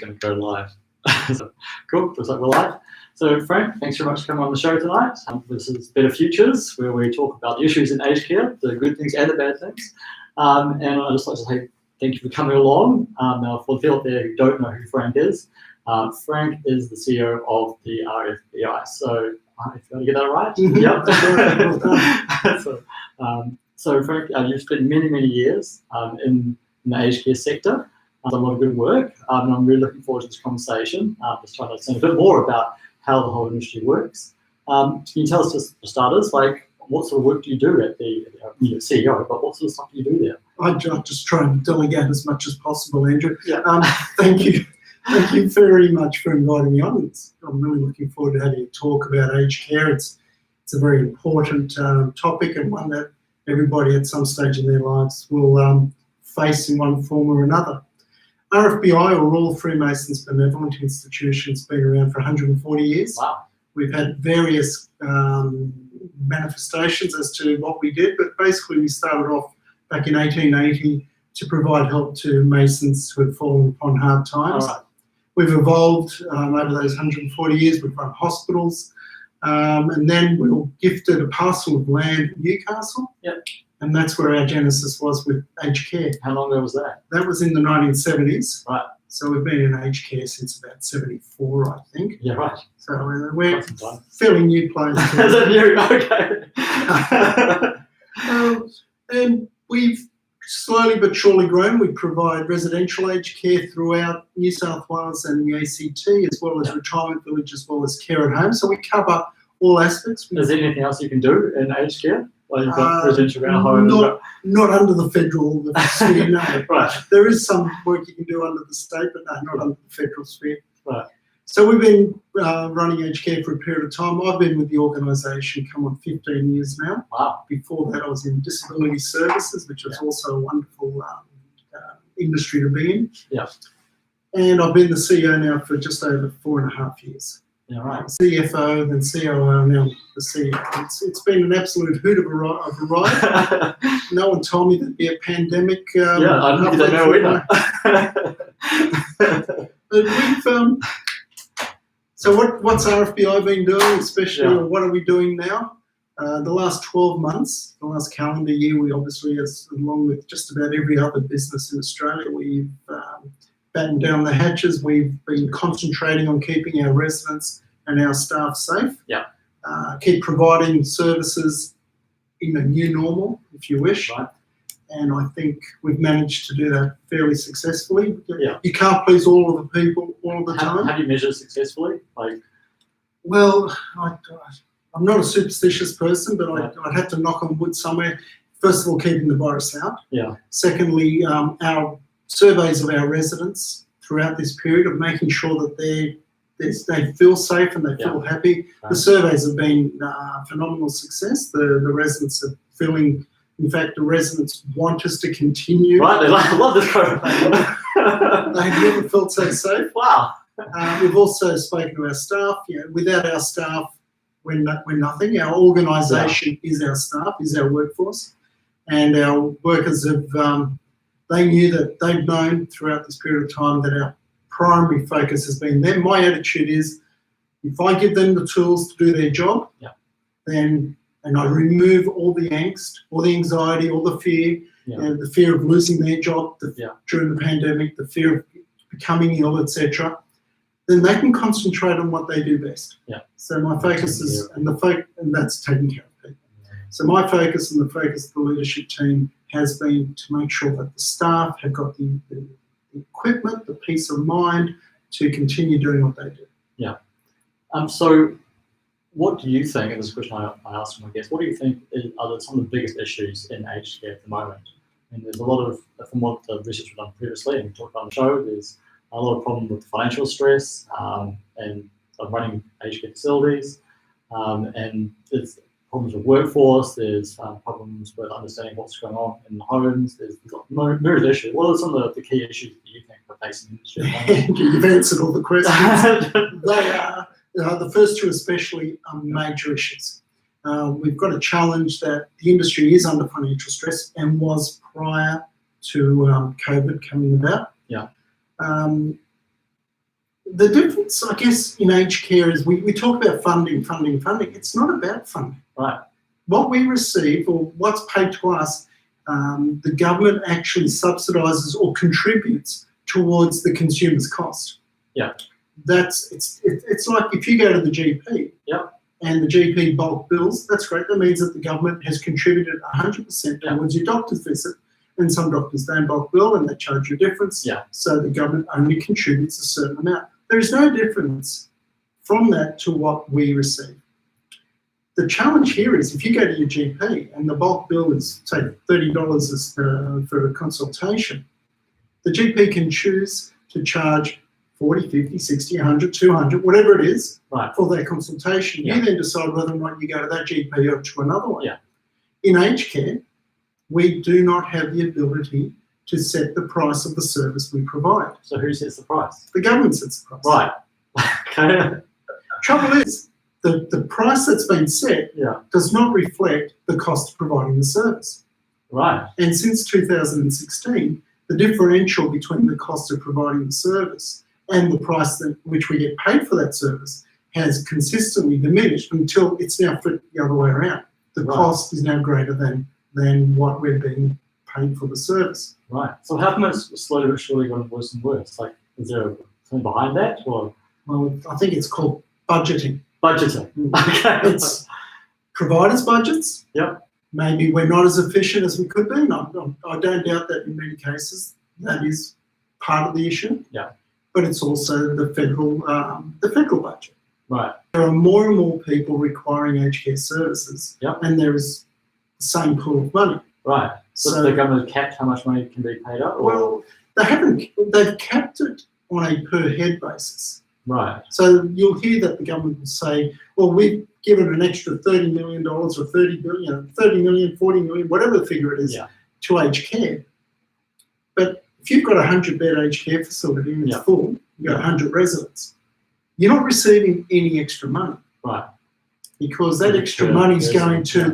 going to go live. So, cool, looks like we're live. So Frank, thanks very much for coming on the show tonight. This is Better Futures, where we talk about the issues in aged care, the good things and the bad things. And I'd just like to say thank you for coming along. Now, for the people out there who don't know who Frank is, Frank is the CEO of the RFBI. So, if you want to get that right? Yep. So Frank, you've spent many, many years in the aged care sector. Done a lot of good work, and I'm really looking forward to this conversation. Just trying to understand a bit more about how the whole industry works. Can you tell us, just for starters, like what sort of work do you do at the CEO, but what sort of stuff do you do there? I just try and delegate as much as possible, Andrew. Yeah. Thank you. Thank you very much for inviting me on. I'm really looking forward to having a talk about aged care. It's a very important topic, and one that everybody at some stage in their lives will face in one form or another. RFBI, or Royal Freemasons Benevolent Institution, has been around for 140 years. Wow. We've had various manifestations as to what we did, but basically we started off back in 1880 to provide help to Masons who had fallen upon hard times. All right. We've evolved over those 140 years. We've run hospitals, and then we were gifted a parcel of land in Newcastle. Yep. And that's where our genesis was with aged care. How long ago was that? That was in the 1970s. Right. So we've been in aged care since about 74, I think. Yeah, right. So we're Quite some time. fairly new players. Is that new? Okay. And we've slowly but surely grown. We provide residential aged care throughout New South Wales and the ACT, as well as retirement village, as well as care at home. So we cover all aspects. Is there anything else you can do in aged care? Like you've got residential around home? Not under the federal sphere, no. Right. There is some work you can do under the state, but no, not under the federal sphere. Right. So we've been running aged care for a period of time. I've been with the organisation come on 15 years now. Wow. Before that, I was in disability services, which was also a wonderful industry to be in. Yeah. And I've been the CEO now for just over 4.5 years. Yeah, right. CFO, then COO, now the CEO. It's been an absolute hoot of a ride. No one told me there'd be a pandemic. I didn't know either. But we've, so what's RFBI been doing, especially, or what are we doing now? The last 12 months, the last calendar year, we obviously, along with just about every other business in Australia, we've battened down the hatches. We've been concentrating on keeping our residents and our staff safe. Yeah. Keep providing services in a new normal, if you wish. Right. And I think we've managed to do that fairly successfully. Yeah. You can't please all of the people all the time. How do you measure successfully? Like, well, I'm not a superstitious person, but I'd have to knock on wood somewhere. First of all, keeping the virus out. Yeah. Secondly, our surveys of our residents throughout this period of making sure that they feel safe and they feel happy. Right. The surveys have been phenomenal success. The residents are feeling, in fact, the residents want us to continue. Right, they love this kind of thing. They've never felt so safe. Wow. We've also spoken to our staff. Without our staff, we're nothing. Our organisation is our staff, is our workforce. And our workers have, they knew that they've known throughout this period of time that our primary focus has been them. My attitude is, if I give them the tools to do their job, then, and I remove all the angst, all the anxiety, all the fear, the fear of losing their job during the pandemic, the fear of becoming ill, etc., then they can concentrate on what they do best. Yeah. So my focus is, and that's taking care of people. So my focus and the focus of the leadership team has been to make sure that the staff have got the equipment, the peace of mind to continue doing what they do. Yeah. So what do you think, and this is a question I asked my guests, what do you think are some of the biggest issues in aged care at the moment? And there's a lot of, from what the research we've done previously, and we talked about on the show, there's a lot of problem with financial stress and running aged care facilities, and there's problems with workforce, there's problems with understanding what's going on in the homes, there's myriad issues. What are some of the key issues that you think are facing the industry? You've answered all the questions. They are, the first two especially are major issues. We've got a challenge that the industry is under financial stress and was prior to COVID coming about. Yeah. The difference, I guess, in aged care is we talk about funding. It's not about funding. Right. What we receive or what's paid to us, the government actually subsidises or contributes towards the consumer's cost. Yeah. It's like if you go to the GP. Yeah. And the GP bulk bills, that's great. That means that the government has contributed 100% towards your doctor's visit. And some doctors don't bulk bill and they charge you a difference. Yeah. So the government only contributes a certain amount. There is no difference from that to what we receive. The challenge here is if you go to your GP and the bulk bill is, say, $30 for a consultation, the GP can choose to charge 40, 50, 60, 100, 200, whatever it is, for their consultation. Yeah. You then decide whether or not you go to that GP or to another one. Yeah. In aged care, we do not have the ability to set the price of the service we provide. So who sets the price? The government sets the price. Right. Okay. Trouble is, the price that's been set does not reflect the cost of providing the service. Right. And since 2016, the differential between the cost of providing the service and the price at which we get paid for that service has consistently diminished until it's now flipped the other way around. The cost is now greater than what we're being paid for the service. Right. So how come it's slowly but surely gotten worse and worse? Like, is there something behind that, or? Well, I think it's called budgeting. Budgeting. Okay. It's providers' budgets. Yep. Maybe we're not as efficient as we could be. No, I don't doubt that in many cases that is part of the issue. Yeah. But it's also the federal budget. Right. There are more and more people requiring aged care services, and there is the same pool of money. Right. So the government capped how much money can be paid out? Or? Well, they haven't. They've capped it on a per head basis. Right. So you'll hear that the government will say, well, we've given an extra $30 million or 30 billion, 30 million, 40 million, whatever the figure it is, to aged care. But if you've got a 100-bed aged care facility and it's full, you've got 100 residents, you're not receiving any extra money. Right. Because that extra money is going to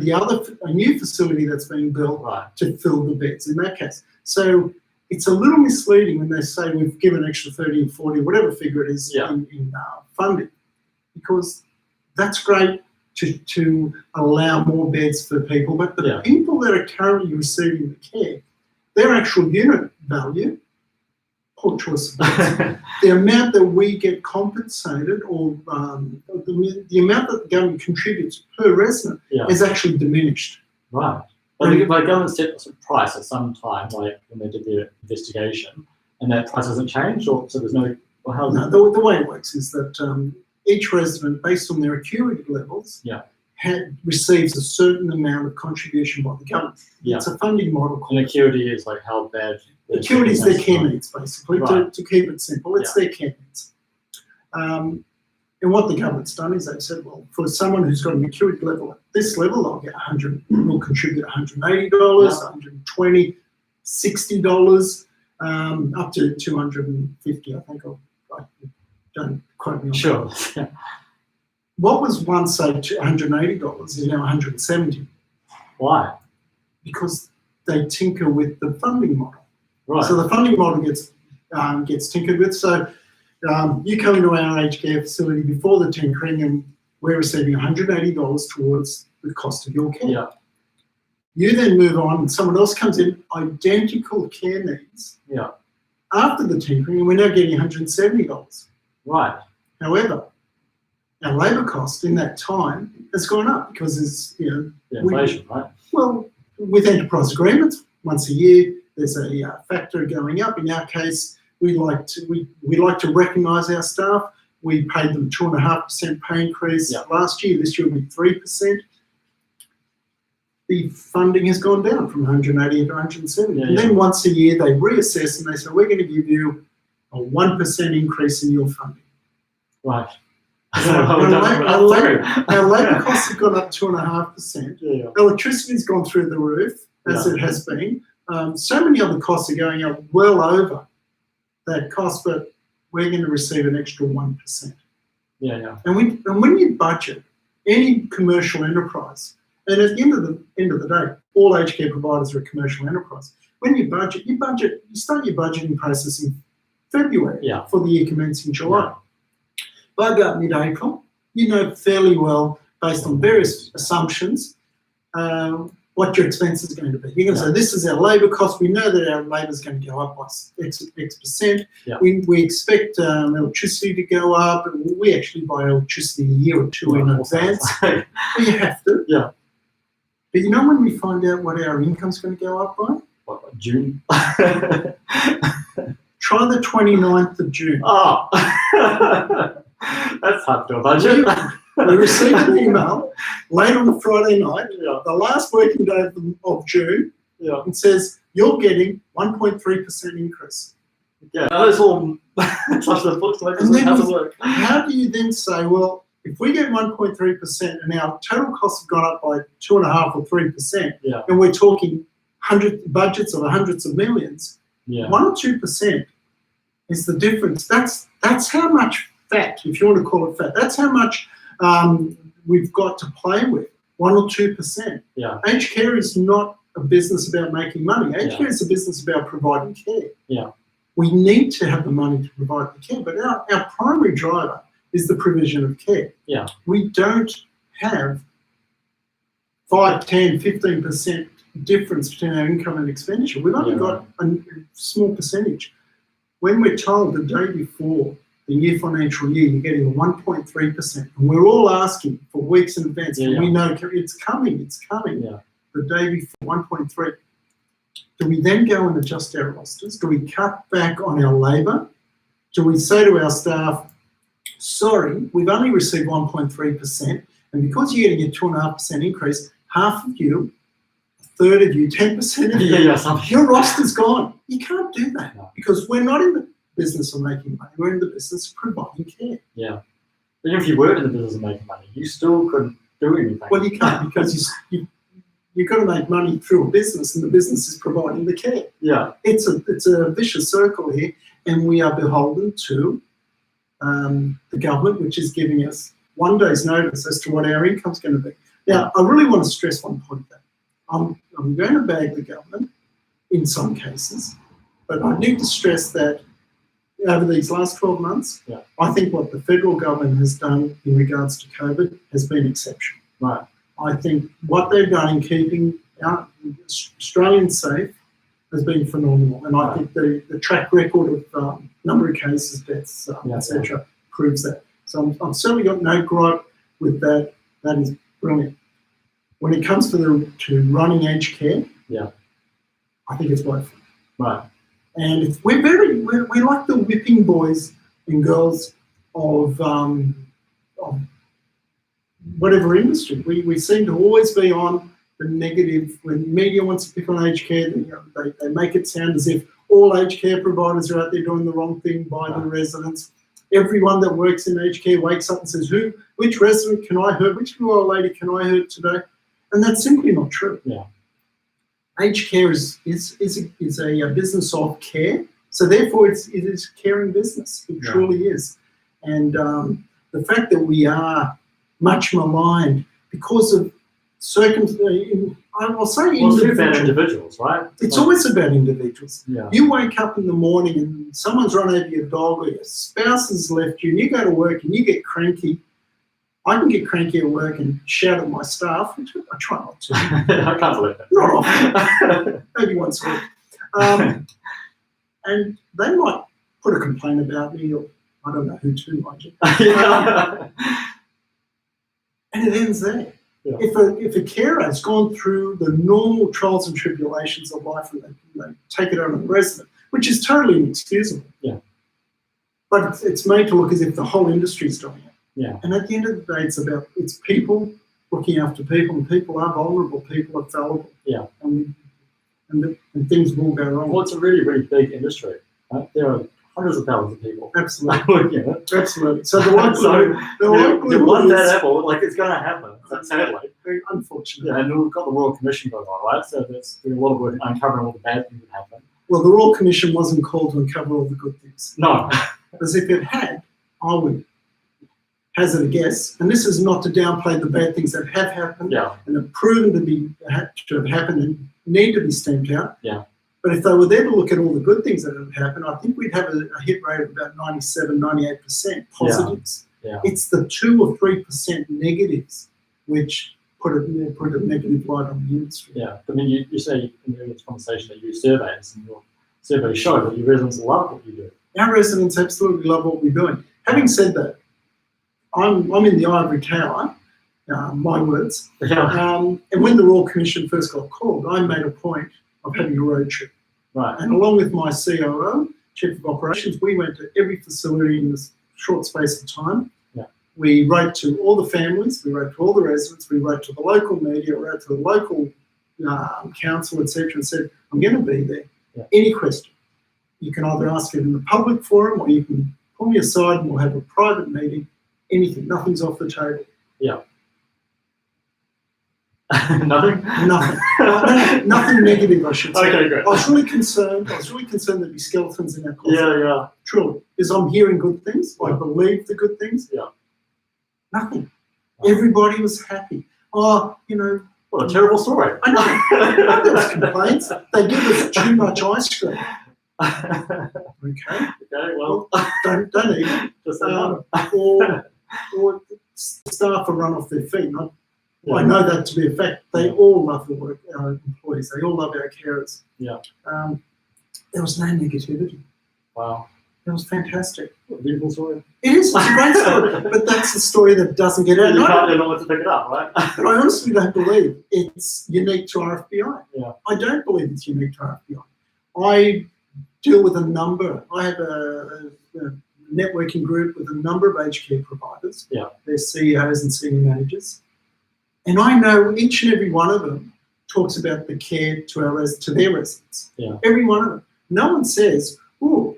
a new facility that's being built to fill the beds in that case. So it's a little misleading when they say we've given extra 30 and 40, whatever figure it is in funding, because that's great to allow more beds for people, but the people that are currently receiving the care, their actual unit value, poor choice of words, the amount that we get compensated or the amount that the government contributes per resident is actually diminished. Right. But the government set a price at some time, like when they did their investigation, and that price hasn't changed, or so there's no. Well, how no, the way it works is that each resident, based on their acuity levels, receives a certain amount of contribution by the government. It's a funding model. And acuity is like how bad. Acuity is their care needs, basically. To keep it simple, it's their care needs. And what the government's done is they've said, well, for someone who's got an acuity level at this level, they'll get will contribute $180, $120, $60, up to $250, I think. Don't quote me on Sure. that. What was once, say, $180 is now $170. Why? Because they tinker with the funding model. Right. So the funding model gets tinkered with. So you come into our aged care facility before the tinkering and we're receiving $180 towards the cost of your care. Yeah. You then move on and someone else comes in, identical care needs. Yeah. After the tinkering, and we're now getting $170. Right. However, our labour cost in that time has gone up because there's, inflation, right? Well, with enterprise agreements, once a year, there's a factor going up. In our case, we like to recognise our staff. We paid them 2.5% pay increase last year. This year will be 3%. The funding has gone down from 180 to 170. And then once a year, they reassess and they say, we're going to give you a 1% increase in your funding. Right. Our labour costs have gone up 2.5%. Electricity's gone through the roof, as it has been. So many other costs are going up well over that cost, but we're going to receive an extra 1%. And when you budget any commercial enterprise, and at the end of the day, all aged care providers are a commercial enterprise. When you start your budgeting process in February for the year commencing July. by about mid-April, you know fairly well, based on various assumptions, what your expense is going to be. You're going to say, this is our labour cost. We know that our labour is going to go up by X percent. Yeah. We expect electricity to go up. We actually buy electricity a year or two in advance. You have to. Yeah. But you know when we find out what our income's going to go up by? What, like June? Try the 29th of June. Oh, that's hard to budget. We received an email late on the Friday night, Yeah. the last working day of June, Yeah. and says, you're getting 1.3% increase. Yeah. That's all. Touch the books. Like, And then how does it work? How do you then say, well, if we get 1.3% and our total costs have gone up by 2.5% or 3%, Yeah. and we're talking budgets of hundreds of millions, Yeah. 1 or 2% is the difference. That's how much fat, if you want to call it fat, that's how much we've got to play with, 1 or 2%. Yeah. Aged care is not a business about making money. Aged Yeah. care is a business about providing care. Yeah. We need to have the money to provide the care, but our primary driver is the provision of care. Yeah. We don't have 5, 10, 15% difference between our income and expenditure. We've only Yeah. got a small percentage. When we're told the day before the new financial year, you're getting a 1.3%, and we're all asking for weeks in advance, and we know it's coming, Yeah. the day before, 1.3. Do we then go and adjust our rosters? Do we cut back on our labour? Do we say to our staff, sorry, we've only received 1.3%, and because you're getting a 2.5% increase, half of you, a third of you, 10% of you, your roster's gone. You can't do that, because we're not in the business of making money. We're in the business of providing care. Yeah. Even if you were in the business of making money, you still couldn't do anything. Well, you can't, because you've got to make money through a business, and the business is providing the care. Yeah. It's a vicious circle here, and we are beholden to the government, which is giving us 1 day's notice as to what our income's going to be. Now, I really want to stress one point there. I'm going to bag the government in some cases, but I need to stress that over these last 12 months, I think what the federal government has done in regards to COVID has been exceptional. Right. I think what they've done in keeping Australians safe has been phenomenal, and I think the track record of number of cases, deaths, etc., proves that. So I've certainly got no gripe with that. That is brilliant. When it comes to running aged care, I think it's woeful. Right. And we're like the whipping boys and girls of whatever industry. We seem to always be on the negative. When media wants to pick on aged care, they make it sound as if all aged care providers are out there doing the wrong thing by the residents. Everyone that works in aged care wakes up and says, which resident can I hurt? Which little old lady can I hurt today? And that's simply not true. Yeah. Aged care is a business of care, so therefore it is a caring business. It truly is. And the fact that we are much maligned because of circumstances, I'll say individuals, right? It's always about individuals. Yeah. You wake up in the morning and someone's run over your dog, or your spouse has left you, and you go to work and you get cranky. I can get cranky at work and shout at my staff, which I try not to. I can't believe it. Not often. Maybe once a week. And they might put a complaint about me, or I don't know who to, mind you. And it ends there. Yeah. If a carer has gone through the normal trials and tribulations of life, and they take it out on the resident, which is totally inexcusable. Yeah. But it's made to look as if the whole industry is doing it. Yeah. And at the end of the day, it's people looking after people, and people are vulnerable, people are fallible. Yeah. And things will go wrong. Well, it's a really, really big industry. Right? There are hundreds of thousands of people. Absolutely. Absolutely. So the likelihood one bad apple, it's going to happen, sadly. Unfortunately. Yeah, and we've got the Royal Commission going on, right? So there's been a lot of work uncovering all the bad things that happen. Well, the Royal Commission wasn't called to uncover all the good things. No. Because if it had, I would hazard a guess, and this is not to downplay the bad things that have happened and have proven to have happened and need to be stamped out. Yeah. But if they were there to look at all the good things that have happened, I think we'd have a hit rate of about 97, 98% positives. Yeah. It's the 2 or 3% negatives which put a negative light on the industry. Yeah. I mean, you say in this conversation that you do surveys, and your surveys show that your residents love what you do. Our residents absolutely love what we're doing. Having said that, I'm in the ivory tower, my words, and when the Royal Commission first got called, I made a point of having a road trip. Right. And along with my COO, Chief of Operations, we went to every facility in this short space of time. Yeah. We wrote to all the families, we wrote to all the residents, we wrote to the local media, we wrote to the local council, etc., and said, I'm going to be there. Yeah. Any question, you can either ask it in the public forum or you can pull me aside and we'll have a private meeting. Anything, nothing's off the table. Yeah. Nothing? Nothing. Nothing negative, I should say. Okay, great. I was really concerned there'd be skeletons in our closet. Yeah. Truly. Because I'm hearing good things. I believe the good things. Yeah. Nothing. Everybody was happy. Oh, What a terrible story. I know. There was complaints. They give us too much ice cream. Okay. Okay, well. Don't eat it. Just no. Or staff are run off their feet. Yeah. I know that to be a fact. They all love the work, our employees. They all love our carers. Yeah. There was no negativity. Wow. It was fantastic. What a beautiful story. It is. It's a great story. But that's the story that doesn't get out. You can't know what to pick it up, right? But I honestly don't believe it's unique to RFBI. Yeah. I don't believe it's unique to RFBI. I deal with a number. I have a networking group with a number of aged care providers. Yeah. Their CEOs and senior managers. And I know each and every one of them talks about the care to their residents. Yeah. Every one of them. No one says, "Oh,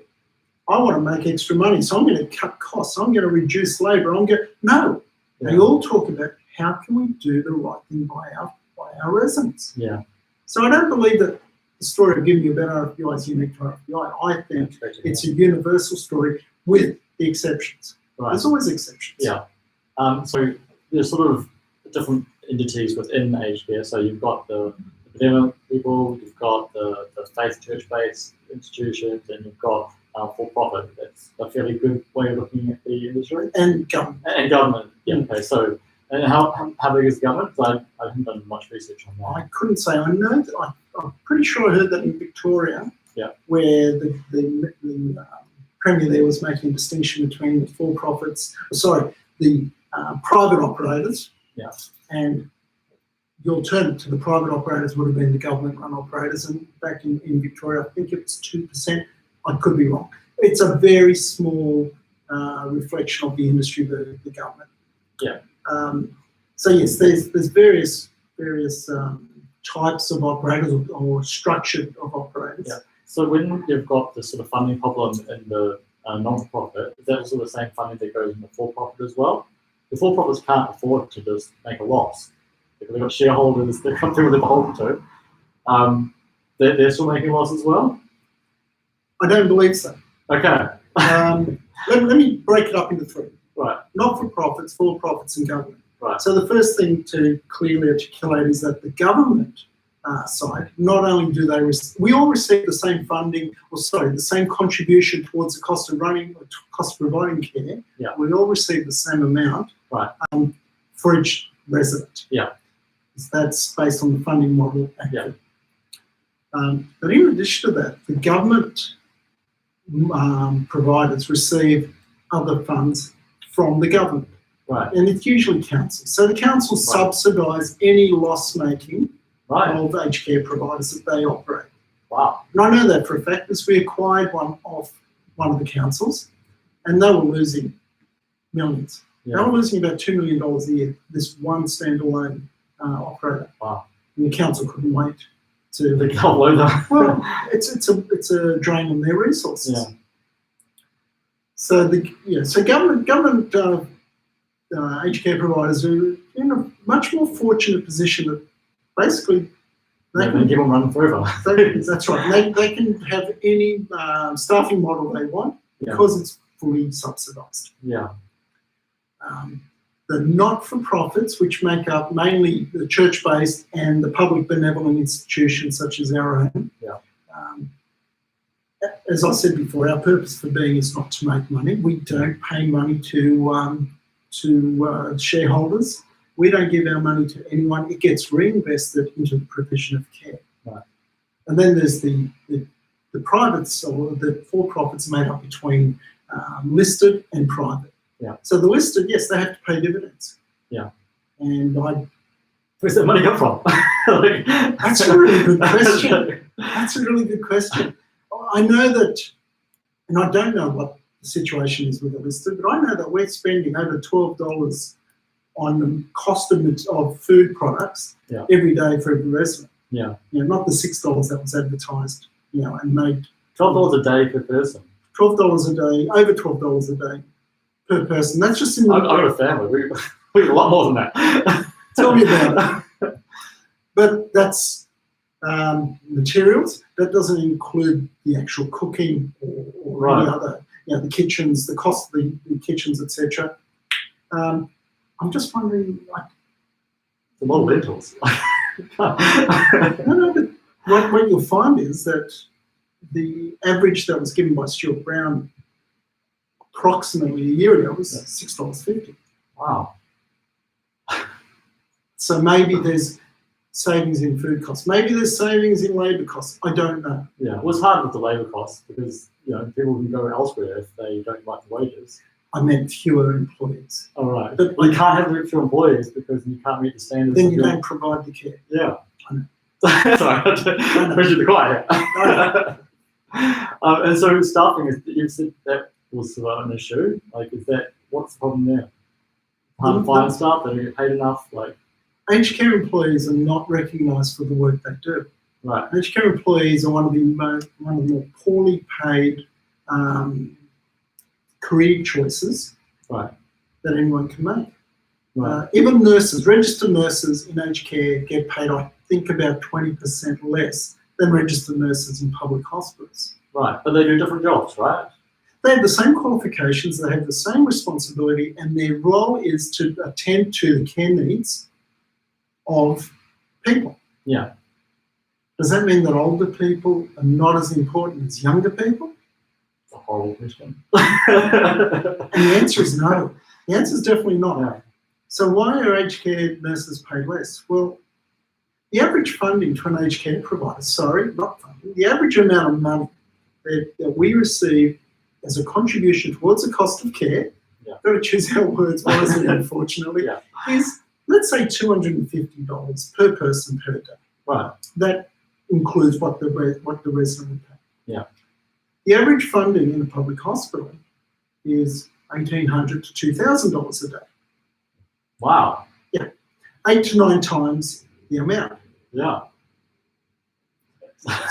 I want to make extra money, so I'm going to cut costs. I'm going to reduce labour. No. Yeah. They all talk about how can we do the right thing by our residents. Yeah. So I don't believe that the story I'm giving you about RFBI is unique to RFBI. I think it's a universal story with the exceptions. Right. There's always exceptions. Yeah. So there's sort of different entities within aged care. So you've got the benevolent people, you've got the faith church-based institutions, and you've got for-profit. That's a fairly good way of looking at the industry. And government. And government. Yeah. Okay. So, and how big is government? I haven't done much research on that. I couldn't say. I know. I'm pretty sure I heard that in Victoria, where the Premier there was making a distinction between the the private operators, and the alternative to the private operators would have been the government-run operators. And back in Victoria, I think it was 2%. I could be wrong. It's a very small reflection of the industry, the government. Yeah. So yes, there's various types of operators or structure of operators. Yeah. So when you've got this sort of funding problem in the non-profit, is that also the same funding that goes in the for-profit as well? The for-profits can't afford to just make a loss. Because they've got shareholders that come through with the beholden to. They're still making a loss as well? I don't believe so. Okay. Let me break it up into three. Right. Not-for-profits, for-profits, and government. Right. So the first thing to clearly articulate is that the government side, not only do we all receive the same funding, the same contribution towards the cost of providing care. Yeah. We all receive the same amount. Right. For each resident. Yeah. That's based on the funding model. Yeah. But in addition to that, the government providers receive other funds from the government. Right. And it's usually councils. So the councils subsidise any loss-making of aged care providers that they operate. Wow. And I know that for a fact because we acquired one of the councils and they were losing millions. Yeah. They were losing about $2 million a year, this one standalone operator. Wow. And the council couldn't wait to... They can't load that. Well, it's a drain on their resources. Yeah. So government aged care providers are in a much more fortunate position that basically they can keep on running forever. That's right. They can have any staffing model they want because it's fully subsidised. Yeah. The not-for-profits, which make up mainly the church-based and the public benevolent institutions such as our own, as I said before, our purpose for being is not to make money. We don't pay money to shareholders. We don't give our money to anyone. It gets reinvested into the provision of care. Right. And then there's the privates, or the for-profits, made up between listed and private. Yeah. So the listed, yes, they have to pay dividends. Yeah. And where's that money come from? That's a really good question. That's a really good question. I know that, and I don't know what the situation is with the listed, but I know that we're spending over $12 on the cost of food products every day for every resident. Yeah. Not the $6 that was advertised, and made. $12 a day per person. $12 a day, over $12 a day per person. That's just in the. I've got a family. We a lot more than that. Tell me about it. But that's materials. That doesn't include the actual cooking or any other, the kitchens, the cost of the kitchens, etc. I'm just wondering, like, a lot of lentils. No, but what you'll find is that the average that was given by Stuart Brown approximately a year ago was $6.50. Wow. So maybe there's savings in food costs. Maybe there's savings in labour costs. I don't know. Yeah, it was hard with the labour costs because people can go elsewhere if they don't like the wages. I meant fewer employees. All right. But you can't have fewer employees because you can't meet the standards. Then you don't provide the care. Yeah. I know. Sorry, I appreciate the quiet. And so staffing, you said that was an issue. Like, what's the problem there? Hard to find staff, they don't get paid enough. Like, aged care employees are not recognised for the work they do. Right. Aged care employees are one of the more poorly paid career choices that anyone can make. Right. Even nurses, registered nurses in aged care get paid, I think, about 20% less than registered nurses in public hospitals. Right, but they do different jobs, right? They have the same qualifications, they have the same responsibility, and their role is to attend to the care needs of people. Yeah. Does that mean that older people are not as important as younger people? It's a horrible question. And the answer is no. The answer is definitely not. Yeah. So why are aged care nurses paid less? Well, the average funding to an aged care provider, the average amount of money that we receive as a contribution towards the cost of care, got to choose our words wisely, unfortunately, is, let's say, $250 per person per day. Right. That includes what the resident would pay. Yeah. The average funding in a public hospital is $1,800 to $2,000 a day. Wow. Yeah. 8 to 9 times the amount. Yeah.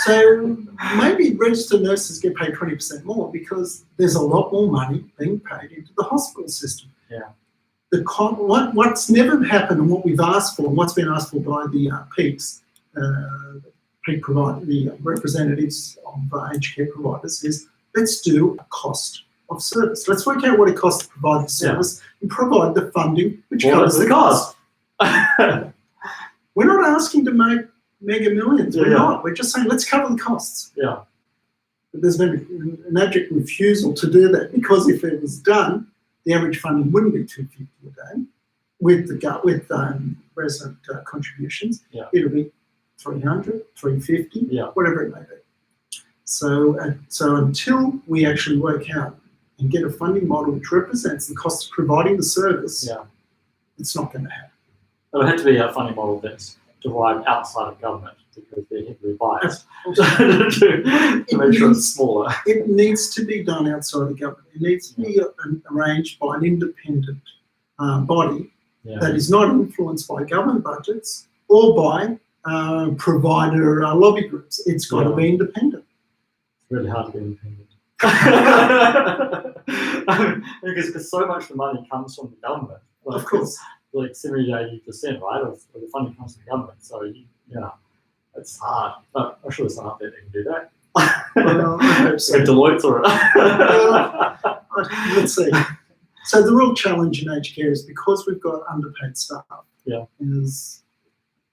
So maybe registered nurses get paid 20% more because there's a lot more money being paid into the hospital system. Yeah. What's never happened and what we've asked for and what's been asked for by the peaks, peak provider, the representatives of aged care providers, is let's do a cost of service. Let's work out what it costs to provide the service and provide the funding which covers the cost. We're not asking to make mega millions. We're not. We're just saying let's cover the costs. Yeah. But there's been an abject refusal to do that because if it was done, the average funding wouldn't be $250 a day with resident contributions. Yeah. It'll be $300, $350, whatever it may be. So until we actually work out and get a funding model which represents the cost of providing the service, it's not going to happen. It would have to be a funding model that's derived outside of government because they're heavily biased to make sure it's smaller. It needs to be done outside of government. It needs to be arranged by an independent body that is not influenced by government budgets or by provider lobby groups. It's got to be independent. It's really hard to be independent. Because so much of the money comes from the government. Like, of course. Like 70 to 80%, right, of the funding comes from the government. So, it's hard. But I'm sure there's not that they can do that. Well, I hope so. Deloitte's or let's see. So the real challenge in aged care is because we've got underpaid staff. Is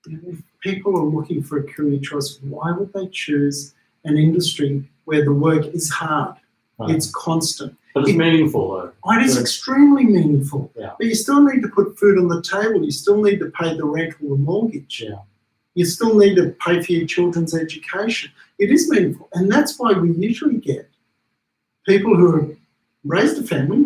if people are looking for a career choice, why would they choose an industry where the work is hard. Right. It's constant. But it's meaningful though. It is So- extremely meaningful. Yeah. But you still need to put food on the table. You still need to pay the rent or the mortgage. Yeah. You still need to pay for your children's education. It is meaningful. And that's why we usually get people who have raised a family,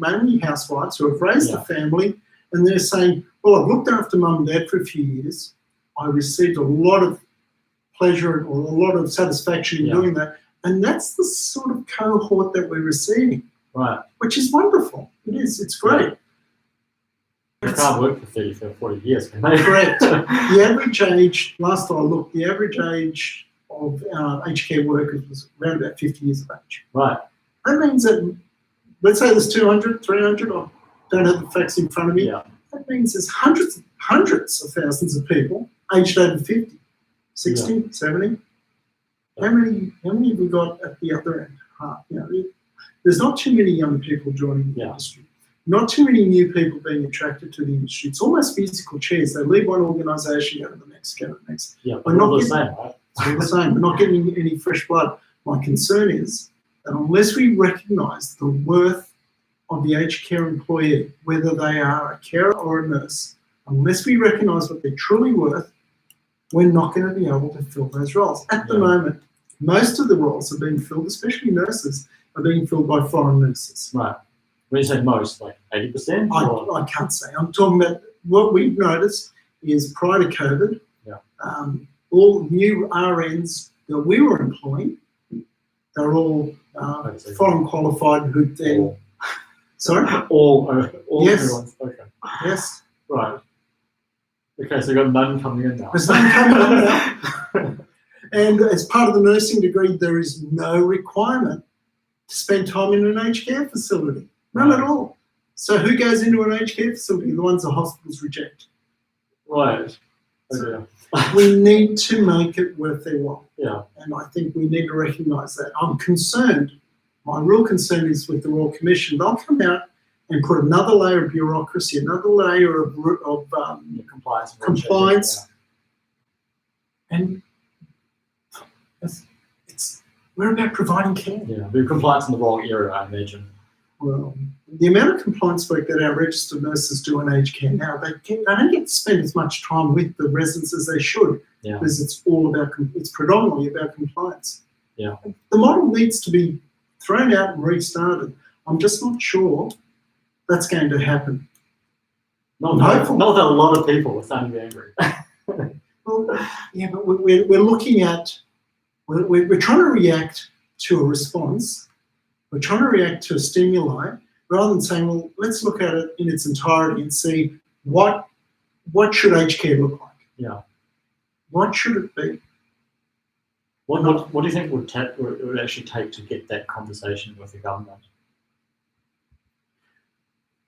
mainly housewives who have raised Yeah. a family, and they're saying, well, I've looked after mum and dad for a few years. I received a lot of pleasure or a lot of satisfaction in Yeah. doing that. And that's the sort of cohort that we're receiving, Right. which is wonderful. It is. It's great. You can't work for 30, 40 years, can they? Correct. The average age, last I looked, the average age of aged care workers was around about 50 years of age. Right. That means that, let's say there's 200, 300, I don't have the facts in front of me. Yeah. That means there's hundreds of thousands of people aged over 50, 60, 70. How many have we got at the other end? There's not too many young people joining the industry. Not too many new people being attracted to the industry. It's almost musical chairs. They leave one organisation, go to the next, go to the next. Yeah, We're but not all the getting- same, right? It's all the same. We're not getting any fresh blood. My concern is that unless we recognise the worth of the aged care employee, whether they are a carer or a nurse, unless we recognise what they're truly worth, we're not going to be able to fill those roles. At the moment, most of the roles are being filled, especially nurses, are being filled by foreign nurses. Right. When you say most, like 80%? Or? I can't say. I'm talking about what we've noticed is prior to COVID, all new RNs that we were employing, they're all foreign qualified who then... All. Sorry? All Yes. everyone's, okay. Yes. Right. Okay, so you've got none coming in now. There's none coming in now. And as part of the nursing degree, there is no requirement to spend time in an aged care facility. None at all. So who goes into an aged care facility? The ones the hospitals reject. Right. So Okay. we need to make it worth their while. Yeah. And I think we need to recognise that. I'm concerned. My real concern is with the Royal Commission. They'll come out and put another layer of bureaucracy, another layer of Compliance. compliance. And we're about providing care. Yeah, but compliance in the wrong area, I imagine. Well, the amount of compliance work that our registered nurses do in aged care now, they don't get to spend as much time with the residents as they should, Yeah. because it's all about, it's predominantly about compliance. Yeah. The model needs to be thrown out and restarted. I'm just not sure that's going to happen. Not that a lot of people are starting to be angry. Well, yeah, but we're looking at, we're trying to react to a response. We're trying to react to a stimuli rather than saying, well, let's look at it in its entirety and see what should aged care look like? Yeah. What should it be? What do you think it would actually take to get that conversation with the government?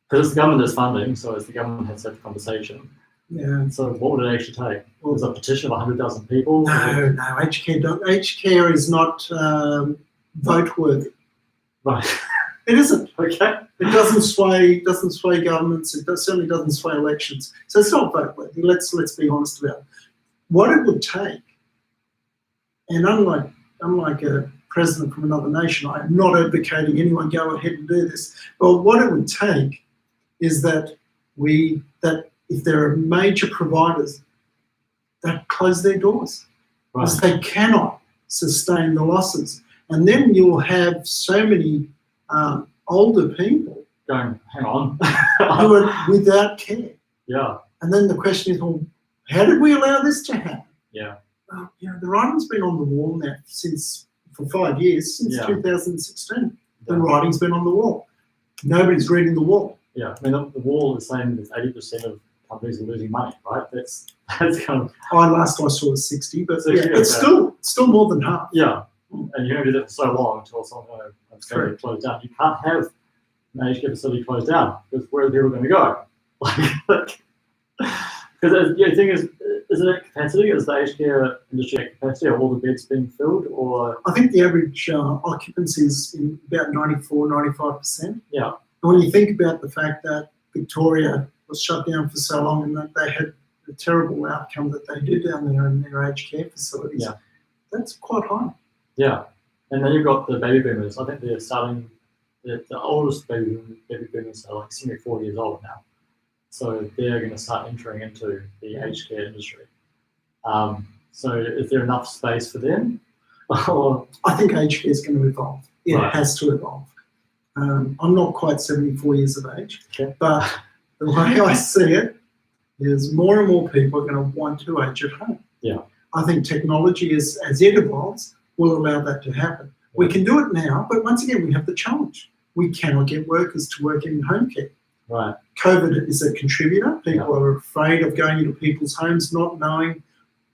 Because the government is funding, so as the government has that conversation. Yeah. So what would it actually take? Was a petition of 100,000 people? No, aged care is not vote worthy. Right. It isn't. Okay. It doesn't sway governments. It certainly doesn't sway elections. So it's not vote worthy. Let's be honest about it. What it would take, and unlike a president from another nation, I am not advocating anyone go ahead and do this. But what it would take is that if there are major providers that close their doors, because they cannot sustain the losses, and then you'll have so many older people going, hang on, who are without care. Yeah. And then the question is, well, how did we allow this to happen? Yeah. Well, the writing's been on the wall now for 5 years, since 2016. The writing's been on the wall. Nobody's reading the wall. Yeah, I mean, the wall is saying that 80% of companies are losing money, right? That's kind of... Last I saw was 60, but So, it's still more than half. Yeah, and you're going to do that for so long until someone is going to close down. You can't have an aged care facility closed down, because where are people going to go? Because the thing is it at capacity? Is the aged care industry at capacity? Are all the beds being filled? Or I think the average occupancy is in about 94, 95%. Yeah. And when you think about the fact that Victoria was shut down for so long and that they had the terrible outcome that they do down there in their aged care facilities, that's quite high. Yeah. And then you've got the baby boomers. I think they're starting. The oldest baby boomers are like 74 years old now, so they're going to start entering into the aged care industry. So is there enough space for them? Or, I think aged care is going to evolve. It Right. has to evolve. I'm not quite 74 years of age, Okay. but the way I see it is more and more people are going to want to age at home. Yeah. I think technology, as it evolves, will allow that to happen. We can do it now, but once again, we have the challenge. We cannot get workers to work in home care. right. COVID is a contributor. People are afraid of going into people's homes, not knowing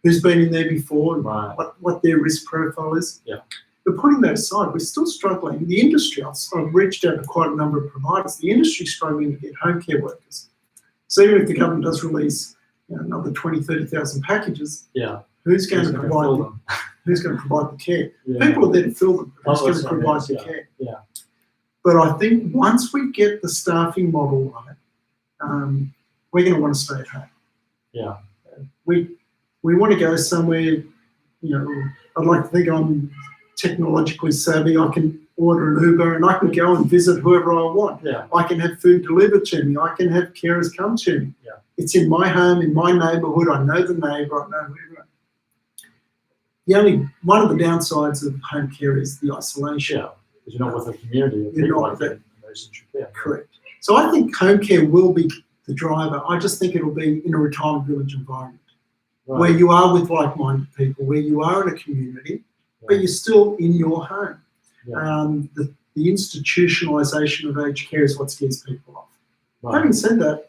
who's been in there before and Right. what their risk profile is. Yeah. But putting that aside, we're still struggling. The industry, I've reached out to quite a number of providers. The industry is struggling to get home care workers. So even if the government does release another 20, 30,000 packages, Yeah. who's going Who's to gonna provide fill the, them? who's going to provide the care? Yeah. People are there to fill them. Who's Oh, going that's to right, provide yes, the yeah. care? Yeah. But I think once we get the staffing model right, we're going to want to stay at home. Yeah. We want to go somewhere. I'd like to think I'm technologically savvy. I can order an Uber and I can go and visit whoever I want. Yeah. I can have food delivered to me. I can have carers come to me. Yeah. It's in my home, in my neighbourhood. I know the neighbour. I know everyone. One of the downsides of home care is the isolation. Yeah. Because you're not with a community of You're people not like with that in emergency care. Correct. So I think home care will be the driver. I just think it'll be in a retirement village environment Right. where you are with like-minded people, where you are in a community, but you're still in your home. Yeah. The institutionalisation of aged care is what scares people off. Right. Having said that,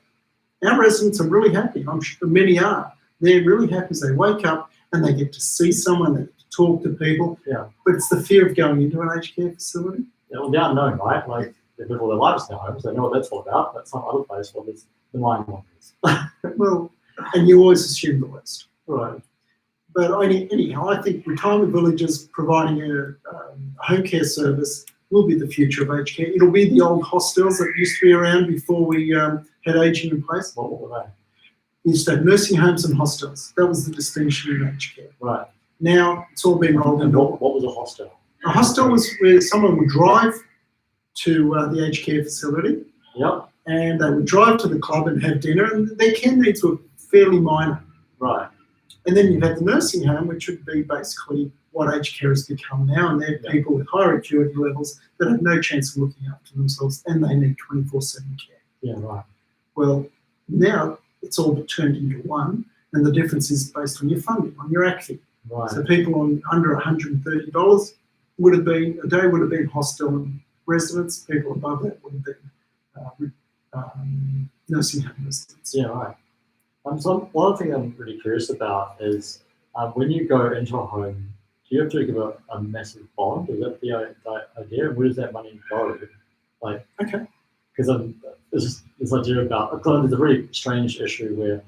our residents are really happy. I'm sure many are. They're really happy as they wake up and they get to see someone, they get to talk to people. Yeah. But it's the fear of going into an aged care facility. Yeah, well, the unknown, right? Like they live all their lives in their homes, they know what that's all about. But some other place, well, there's the mind wanders. Well, and you always assume the worst. Right. But anyhow, I think retirement villages providing a home care service will be the future of aged care. It'll be the old hostels that used to be around before we had ageing in place. What were they? We used to have nursing homes and hostels. That was the distinction in aged care. Right. Now it's all been rolled And into. what was a hostel? A hostel was where someone would drive to the aged care facility Yep. and they would drive to the club and have dinner, and their care needs were fairly minor. Right. And then you've had the nursing home, which would be basically what aged care has become now, and they're people with higher acuity levels that have no chance of looking after themselves, and they need 24/7 care. Yeah. Right. Well, now it's all turned into one, and the difference is based on your funding, on your ACFI. Right. So people on under $130 would have been hostel and residents. People above that would have been nursing home residents. Yeah. Right. So one thing I'm really curious about is when you go into a home, do you have to give a massive bond? Is that the idea? Where does that money go? Like, Okay. because there's this idea about there's a really strange issue where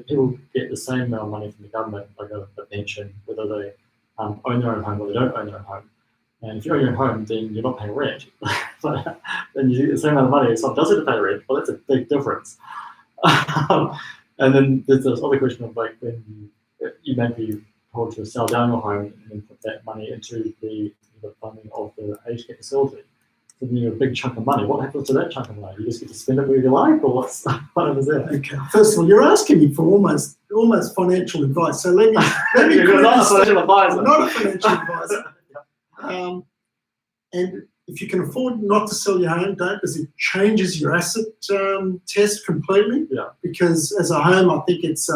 people get the same amount of money from the government, like a pension, whether they own their own home or they don't own their own home. And if you own your own home, then you're not paying rent. Then you get the same amount of money. If someone does have to pay rent, well, that's a big difference. And then there's this other question of like when you may be told to sell down your home and then put that money into the funding of the aged care facility. So then you have a big chunk of money. What happens to that chunk of money? You just get to spend it where you like, or what is that? Okay. First of all, you're asking me for almost financial advice. So let me You're not a financial advisor. I'm not a financial advisor. And if you can afford not to sell your home, don't, because it changes your asset test completely. Yeah. Because as a home, I think it's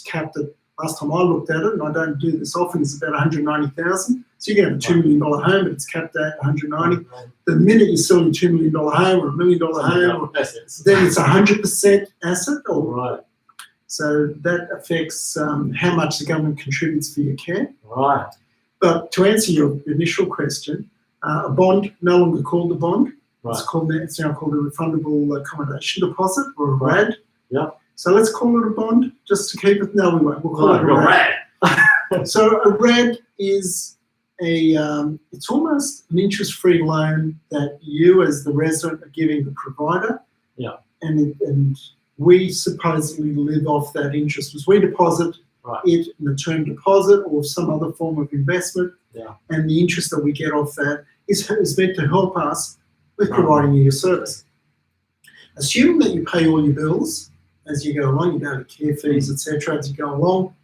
capped at, last time I looked at it, and I don't do this often, it's about 190,000. So you can have a $2 million home, but it's capped at 190. The minute you sell your $2 million home or $1 million home, then it's 100% asset. Right. So that affects how much the government contributes for your care. Right. But to answer your initial question, a bond, no longer called a bond. Right. It's now called a refundable accommodation deposit, or a RAD. Yeah. So let's call it a bond just to keep it. No, we won't. We'll call it a RAD. So a RAD is it's almost an interest-free loan that you as the resident are giving the provider. Yeah. And we supposedly live off that interest. As we deposit Right. it in a term deposit or some other form of investment. Yeah. And the interest that we get off that is meant to help us with Right. providing you your service. Assuming that you pay all your bills as you go along, you go to care fees, etc., as you go along,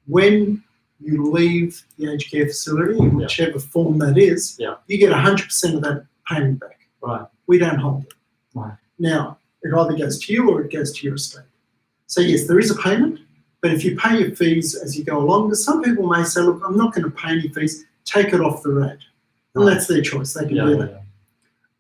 when you leave the aged care facility, in whichever form that is, you get 100% of that payment back. Right. We don't hold it. Right. Now, it either goes to you or it goes to your estate. So yes, there is a payment, but if you pay your fees as you go along, because some people may say, look, I'm not going to pay any fees, take it off the rate. And that's their choice, they can do that. Yeah.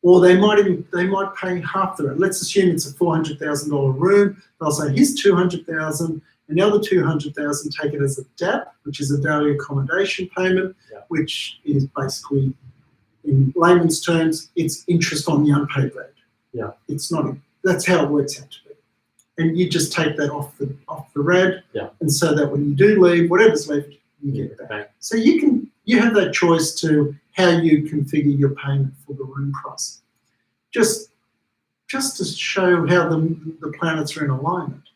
Or they might pay half the rate. Let's assume it's a $400,000 room. They'll say, here's $200,000, and the other $200,000 take it as a DAP, which is a daily accommodation payment, which is basically, in layman's terms, it's interest on the unpaid rate. Yeah. It's not. That's how it works out to be. And you just take that off the rate, and so that when you do leave, whatever's left, you get it back. So you have that choice to how you configure your payment for the room price. Just to show how the planets are in alignment.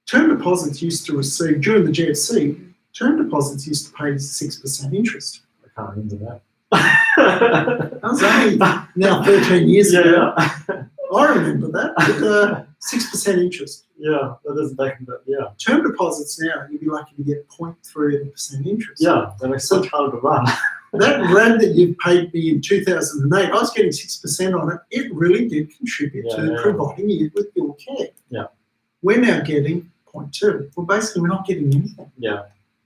Term deposits used to receive, during the GFC, term deposits used to pay 6% interest. I can't remember that. That was only now 13 years ago. Yeah. I remember that, but 6% interest. Yeah, that doesn't take it, Term deposits now, you'd be lucky to get 0.3% interest. Yeah, that makes it much harder to run. That rent that you paid me in 2008, I was getting 6% on it. It really did contribute to providing you with your care. Yeah. We're now getting 0.2. Well, basically, we're not getting anything. Yeah.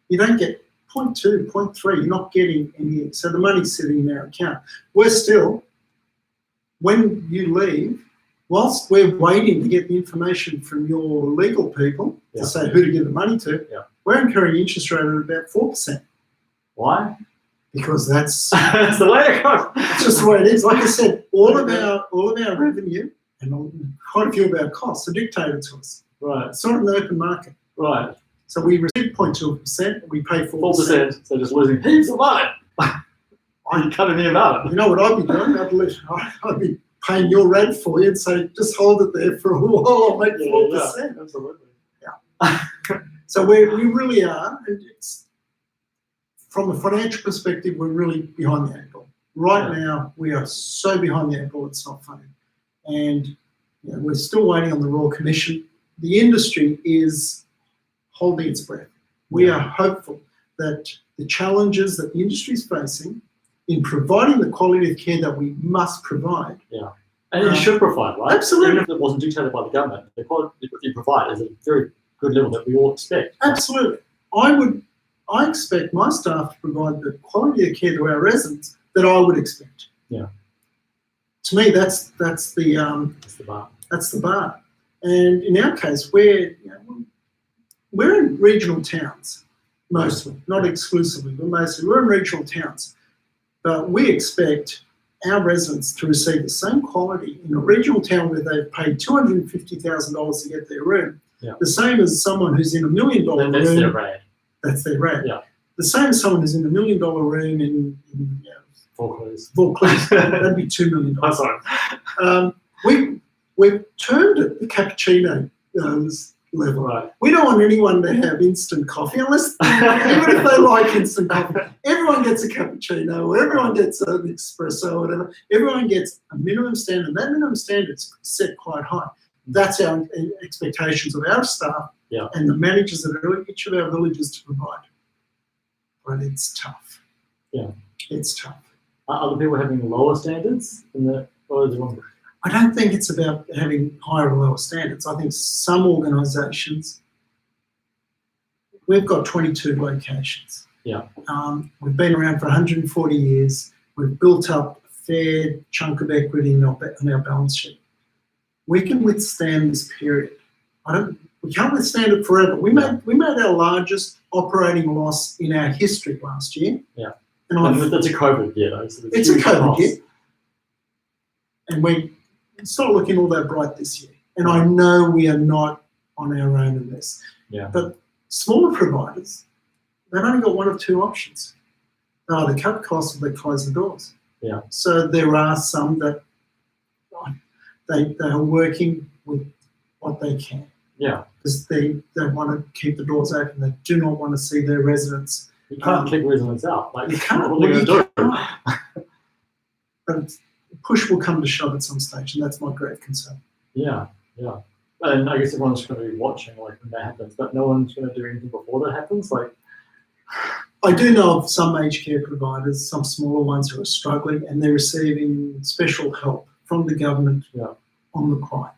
You don't get 0.2, 0.3. You're not getting anything. So the money's sitting in our account. We're still, when you leave, whilst we're waiting to get the information from your legal people to say who to give the money to, we're incurring interest rate at about 4%. Why? Because that's that's the way it goes. It's just the way it is. Like I said, all of our revenue and quite a few of our costs are dictated to us. Right. It's not an open market. Right. So we receive 0.2%, we pay 4%. 4%, so just losing heaps of money. I'm cutting me about it. You know what I'd be doing? I'd be paying your rent for you and say, just hold it there for a while, I'll make 4%. Yeah, absolutely. Yeah. So we really are, and it's, from a financial perspective, we're really behind the eight ball. Right now, we are so behind the eight ball, it's not funny. And we're still waiting on the Royal Commission. The industry is holding its breath. We are hopeful that the challenges that the industry is facing in providing the quality of care that we must provide. Yeah. And you should provide, right? Absolutely. Even if it wasn't dictated by the government, the quality that you provide is a very good level that we all expect. Absolutely. I expect my staff to provide the quality of care to our residents that I would expect. Yeah. To me, that's the bar. That's the bar. And in our case, we're in regional towns, mostly, not exclusively, but mostly. We're in regional towns. But we expect our residents to receive the same quality in a regional town where they've paid $250,000 to get their room, the same as someone who's in $1 million room. That's their rate. That's their rate. Yeah. The same as someone who's in $1 million room in Vaucluse. That'd be $2 million. I'm sorry. We've turned it the cappuccino level. Right. We don't want anyone to have instant coffee unless, even if they like instant coffee. Everyone gets a cappuccino, or everyone gets an espresso, or whatever. Everyone gets a minimum standard. That minimum standard's set quite high. That's our expectations of our staff and the managers of each of our villages to provide. But it's tough. Yeah. It's tough. Are other people having lower standards or is it wrong? I don't think it's about having higher or lower standards. I think some organisations, we've got 22 locations. Yeah. We've been around for 140 years. We've built up a fair chunk of equity on our balance sheet. We can withstand this period. We can't withstand it forever. We made our largest operating loss in our history last year. Yeah. And that's a COVID year, though. So it's a COVID year. And it's not looking all that bright this year. And I know we are not on our own in this. Yeah. But smaller providers, they've only got one of two options. They either cut costs or they close the doors. Yeah. So there are some that they are working with what they can. Yeah. because they want to keep the doors open. They do not want to see their residents. You can't kick residents out. Like, You can't. what are they going to do? But push will come to shove at some stage, and that's my great concern. Yeah, yeah. And I guess everyone's going to be watching like when that happens, but no one's going to do anything before that happens. Like, I do know of some aged care providers, some smaller ones who are struggling, and they're receiving special help from the government on the quiet.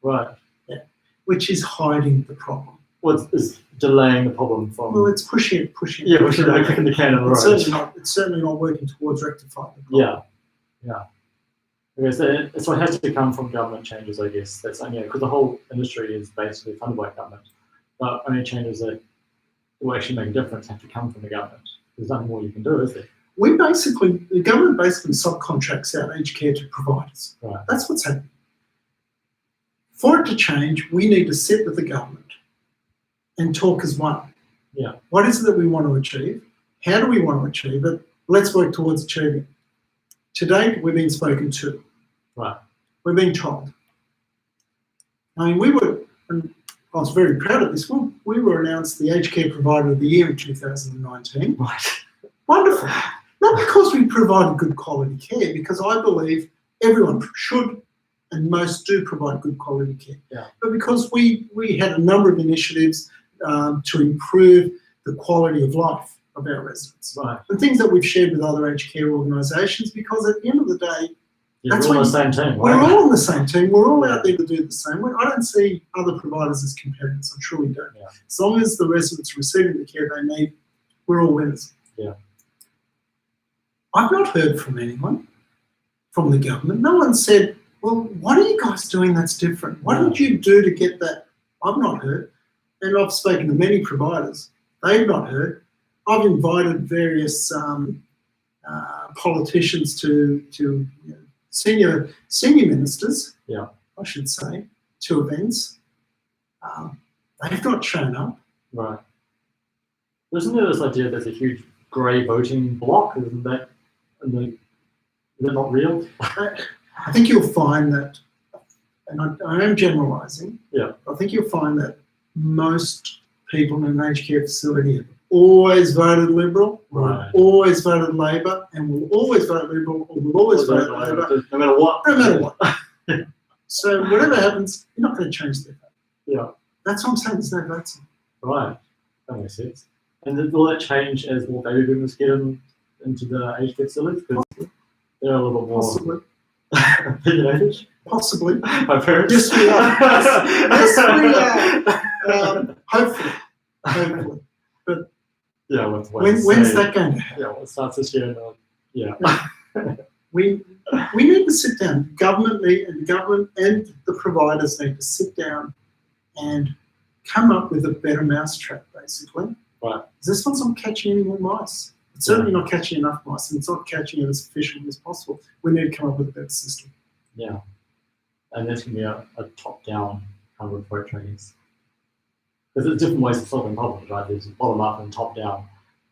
Right. Yeah. Which is hiding the problem. Well, it's delaying the problem from. Well, it's pushing it. Yeah, pushing it, kicking the can on the road. It's certainly not working towards rectifying the problem. Yeah. Okay, so it has to come from government changes, I guess. That's because the whole industry is basically funded by government, but only changes that will actually make a difference have to come from the government. There's nothing more you can do, is there? The government basically subcontracts out aged care to providers. Right. That's what's happening. For it to change, we need to sit with the government and talk as one. Yeah. What is it that we want to achieve? How do we want to achieve it? Let's work towards achieving it. To date, we've been spoken to. Right. We're being told. I mean, and I was very proud of this. We were announced the Aged Care Provider of the Year in 2019. Right. Wonderful. Not because we provided good quality care, because I believe everyone should and most do provide good quality care. Yeah. But because we had a number of initiatives to improve the quality of life of our residents. Right. And things that we've shared with other aged care organisations, because at the end of the day, we're all on the same team. We're all on the same team. We're all out there to do the same. I don't see other providers as competitors. I truly don't. Yeah. As long as the residents are receiving the care they need, we're all winners. Yeah. I've not heard from anyone, from the government. No one said, well, what are you guys doing that's different? What did you do to get that? I've not heard. And I've spoken to many providers. They've not heard. I've invited various politicians to senior ministers, I should say, to events. They've not shown up. Right. Isn't there this idea there's a huge grey voting bloc? Isn't that not real? I think you'll find that, and I am generalising, I think you'll find that most people in an aged care facility have always voted Liberal, right. always voted Labor, and will always vote Liberal, or will always vote Labor. No matter what. No matter what. So whatever happens, you're not going to change their vote. Yeah. That's what I'm saying, there's no votes. Right. That makes sense. And will that change as more baby boomers get into the aged care facilities? Because they're a little bit more Possibly. opinionated. Possibly. My parents. Yes, we are. Yes, we are. Hopefully. But yeah, when's that going to happen? Yeah, well, it starts this year. We need to sit down. The government and the providers need to sit down and come up with a better mousetrap, basically. Right. This one's not catching any more mice. It's certainly not catching enough mice, and it's not catching it as efficiently as possible. We need to come up with a better system. Yeah. And there's going to be a top-down kind of approach, I guess. Because there's different ways of solving problems, right? There's bottom-up and top-down.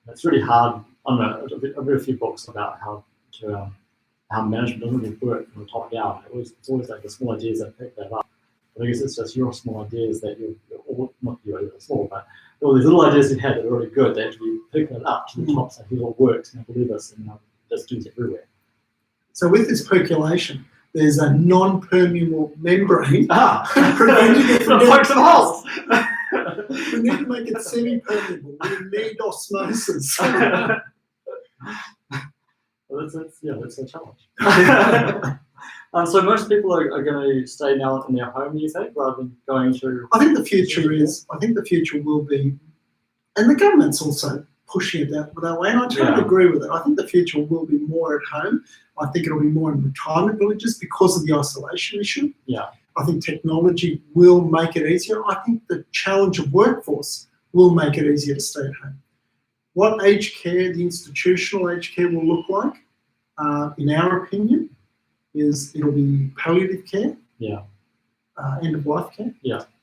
It's really hard. I don't know. I've read a few books about how management doesn't really work from the top down. It's always like the small ideas that pick that up. But I guess it's just your small ideas that not you're small, but all these little ideas you had that are really good, they actually pick it up to the top, so it all works, and I believe us, and just do it everywhere. So with this percolation, there's a non-permeable membrane preventing it from getting some holes. We need to make it semi-permeable. We need osmosis. Well, that's a challenge. So most people are going to stay now in their home, you think, rather than going to. I think the future will be, and the government's also pushing it that way, and I totally agree with it. I think the future will be more at home. I think it'll be more in retirement villages because of the isolation issue. Yeah. I think technology will make it easier. I think the challenge of workforce will make it easier to stay at home. What aged care, the institutional aged care, will look like, in our opinion, is it'll be palliative care, end-of-life care,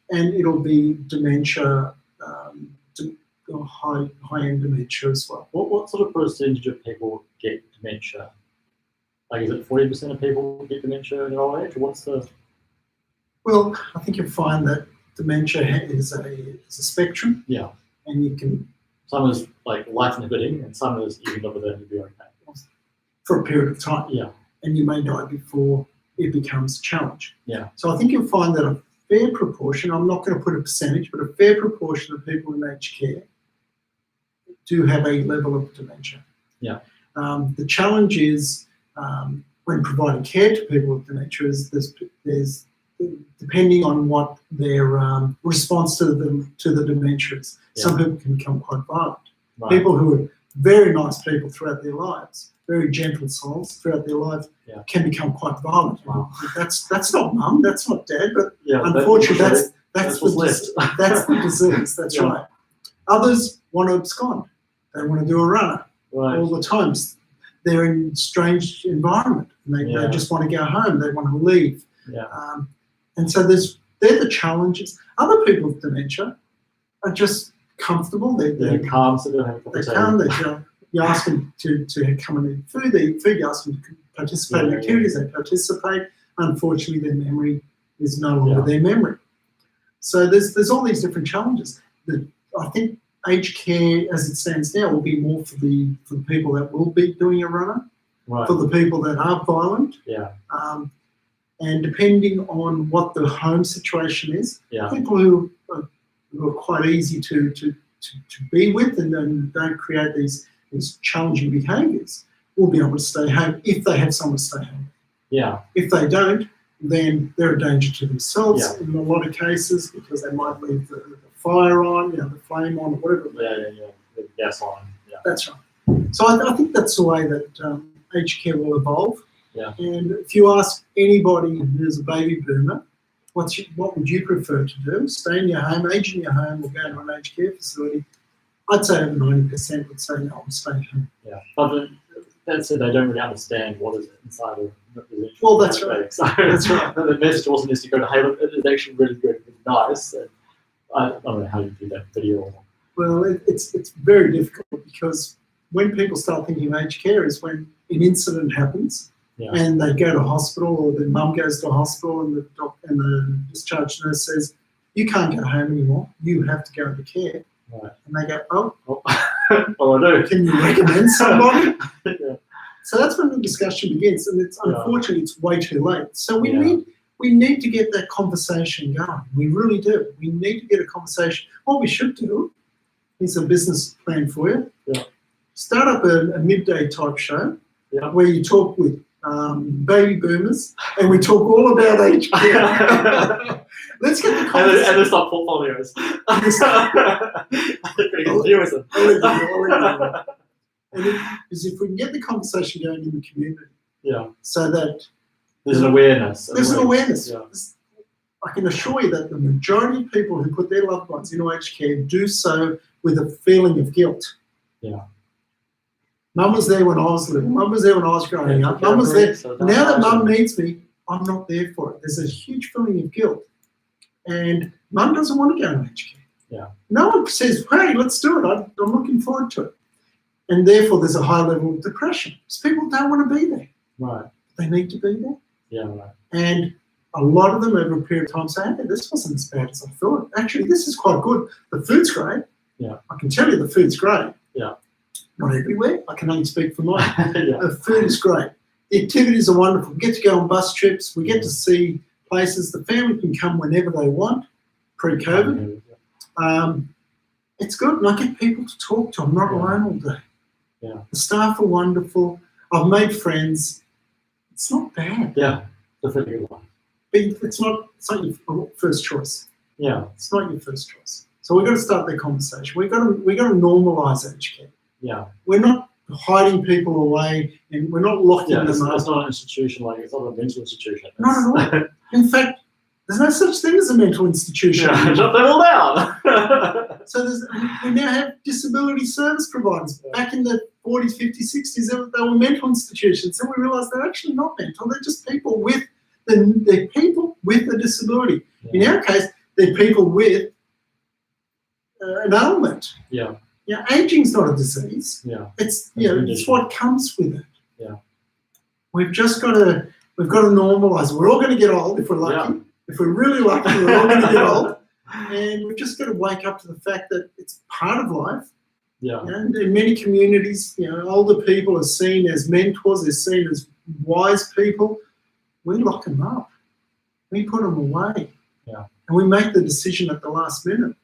and it'll be dementia, high-end dementia as well. What sort of percentage of people get dementia? Like, is it 40% of people get dementia in their old age, or what's the? Well, I think you'll find that dementia is a spectrum, Yeah. and you can, Some is like life inhibiting, and some is you can live with it and you'll be okay. for a period of time, Yeah. and you may die before it becomes a challenge. Yeah. So I think you'll find that a fair proportion, I'm not going to put a percentage, but a fair proportion of people in aged care do have a level of dementia. Yeah. The challenge is when providing care to people with dementia is there's depending on what their response to the dementia is. Yeah. Some people can become quite violent. Right. People who are very nice people throughout their lives, very gentle souls throughout their lives, Yeah. can become quite violent. Wow. That's not mum, that's not dad, but Yeah, unfortunately that's what's the left. that's the disease. That's Yeah. right. Others want to abscond. They want to do a runner Right. all the times. They're in strange environment and they Yeah. just want to go home. They want to leave. Yeah. And so they're the challenges. Other people with dementia are just comfortable. They're calm, so they don't have a They cup of come. tea. You ask them to come and eat food. They eat food. You ask them to participate in Yeah, activities. They participate. Unfortunately, their memory is no longer Yeah. their memory. So there's all these different challenges. I think aged care, as it stands now, will be more for the people that will be doing a runner, Right. for the people that are violent, Yeah. and depending on what the home situation is, Yeah. people who are quite easy to be with and don't create these challenging behaviours will be able to stay home if they have someone to stay home. Yeah. If they don't, then they're a danger to themselves Yeah. in a lot of cases because they might leave the fire on, the flame on, or whatever. Yeah. The gas on. Yeah. That's right. So I think that's the way that aged care will evolve. Yeah. And if you ask anybody who's a baby boomer, what would you prefer to do? Stay in your home, age in your home, or go to an aged care facility? I'd say over 90% would say no, I'm staying home. Yeah. But that said, they don't really understand what is inside of the residential. Well, that's right. So That's right. the message wasn't necessarily go to, hey, look, it is actually really good, really nice. And I don't know how you do that video or Well, it's very difficult because when people start thinking of aged care is when an incident happens. Yeah. And they go to hospital, or the mum goes to hospital, and the discharge nurse says, "You can't go home anymore. You have to go into care." Right. And they go, "Oh, well, I do. can you recommend somebody?" Yeah. So that's when the discussion begins, and it's unfortunately it's way too late. So we need to get that conversation going. We really do. We need to get a conversation. What we should do is a business plan for you. Yeah. Start up a midday type show. Yeah. Where you talk with baby boomers, and we talk all about aged care. Let's get the conversation. And there's some portfolios. Because if we can get the conversation going in the community, Yeah. so that There's an awareness. there's an awareness. Yeah. I can assure you that the majority of people who put their loved ones into aged care do so with a feeling of guilt. Yeah. Mum was there when I was little. Mum was there when I was growing up. Mum was there. So Now that mum needs me, I'm not there for it. There's a huge feeling of guilt. And mum doesn't want to go into aged care. Yeah. No one says, hey, let's do it. I'm looking forward to it. And therefore, there's a high level of depression because people don't want to be there. Right. They need to be there. Yeah, right. And a lot of them over a period of time say, hey, this wasn't as bad as I thought. Actually, this is quite good. The food's great. Yeah. I can tell you the food's great. Yeah. Not everywhere. I can only speak for mine. Yeah. The food is great. The activities are wonderful. We get to go on bus trips. We get to see places. The family can come whenever they want, pre-COVID. It's good. And I get people to talk to. I'm not alone all day. Yeah. The staff are wonderful. I've made friends. It's not bad. Yeah. That's a good one. But it's not your first choice. Yeah. It's not your first choice. So we've got to start that conversation. We've got to normalise aged care. Yeah. We're not hiding people away, and we're not locking them up. It's not an institution, like it's not a mental institution. Not at all. In fact, there's no such thing as a mental institution. Yeah, shut them all down. So we now have disability service providers. Back in the 40s, 50s, 60s, they were mental institutions, and we realised they're actually not mental. They're just people with a disability. Yeah. In our case, they're people with an ailment. Yeah. Yeah, aging's not a disease. Yeah. It's it's what comes with it. Yeah. We've got to normalise. We're all going to get old if we're lucky. Yeah. If we're really lucky, we're all going to get old. And we've just got to wake up to the fact that it's part of life. Yeah. And in many communities, older people are seen as mentors, they're seen as wise people. We lock them up. We put them away. Yeah. And we make the decision at the last minute.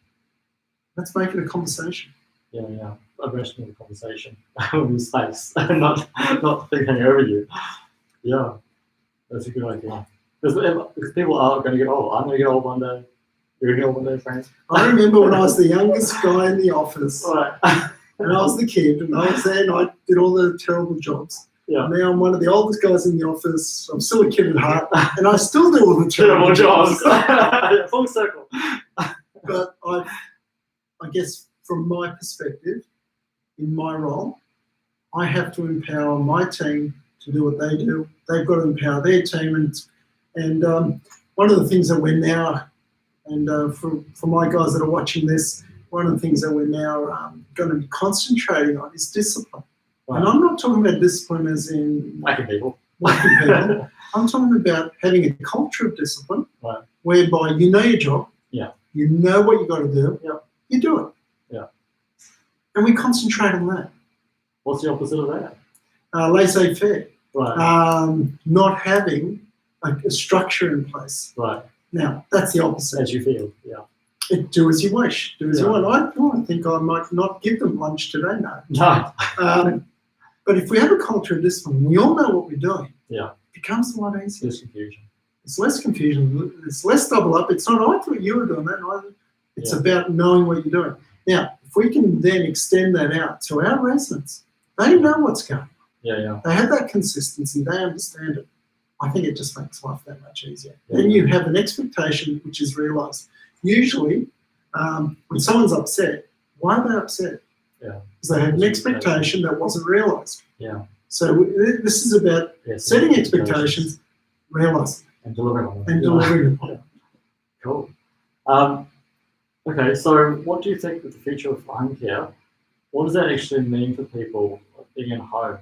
Let's make it a conversation. Yeah. A rational conversation with his face, not thinking over you. Yeah, that's a good idea. Because people are going to get old. I'm going to get old one day. You're going to get old one day, Frank. I remember when I was the youngest guy in the office, Right. and I was the kid, and I was there, and I did all the terrible jobs. Yeah. Now I'm one of the oldest guys in the office. I'm still a kid at heart, and I still do all the terrible jobs. Full circle. But I guess from my perspective, in my role, I have to empower my team to do what they do. They've got to empower their team, and one of the things that we're now, and for my guys that are watching this, one of the things that we're now going to be concentrating on is discipline. Right. And I'm not talking about discipline as in whacking people. I'm talking about having a culture of discipline, right, whereby you know your job, yeah, you know what you got to do, yeah, you do it. Yeah. And we concentrate on that. What's the opposite of that? Laissez-faire. Right. Not having a structure in place. Right. Now, that's the opposite. As you feel, yeah. Do as you wish. Do as you want. I think I might not give them lunch today, no. No. But if we have a culture of discipline, we all know what we're doing. Yeah. It becomes a lot easier. Less confusion. It's less confusion. It's less double up. It's not, I thought you were doing that. Either. It's about knowing what you're doing. Now, if we can then extend that out to our residents, they know what's going on. Yeah. They have that consistency. They understand it. I think it just makes life that much easier. Then you have an expectation which is realised. Usually, when someone's upset, why are they upset? Yeah. Because they had an expectation that wasn't realised. Yeah. So this is about setting expectations, realising, and delivering on them. And delivering them. Yeah. Cool. Okay, so what do you think of the future of home care? What does that actually mean for people being in home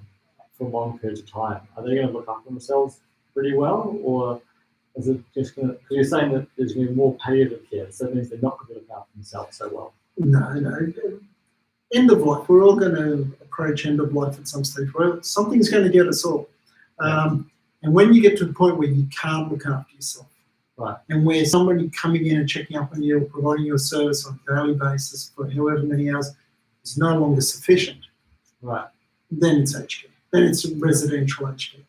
for long periods of time? Are they going to look after themselves pretty well, or is it just going to, because you're saying that there's going to be more palliative care, so that means they're not going to look after themselves so well? No. End of life. We're all going to approach end of life at some stage. Something's going to get us all. And when you get to the point where you can't look after yourself, right, and where somebody coming in and checking up on you or providing you a service on a daily basis for however many hours is no longer sufficient, right, then it's aged care. Then it's residential aged care.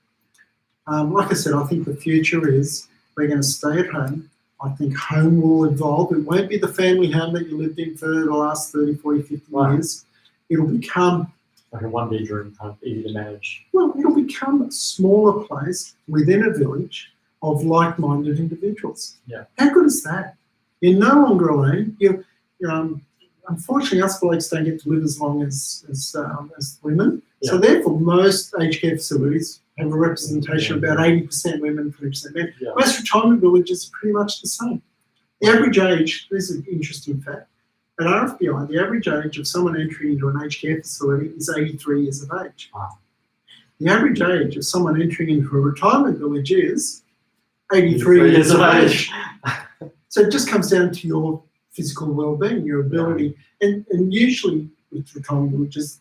Like I said, I think the future is we're going to stay at home. I think home will evolve. It won't be the family home that you lived in for the last 30, 40, 50 years. It'll become like a one-bedroom, kind of easy to manage. Well, it'll become a smaller place within a village of like-minded individuals. Yeah. How good is that? You're no longer alone. Unfortunately, us blokes don't get to live as long as women. Yeah. So therefore, most aged care facilities have a representation of about 80% women, 20% men. Yeah. Most retirement villages are pretty much the same. The average age, this is an interesting fact, at RFBI, the average age of someone entering into an aged care facility is 83 years of age. Wow. The average age of someone entering into a retirement village is 83 years of age. So it just comes down to your physical well-being, your ability, and usually with retirement villages,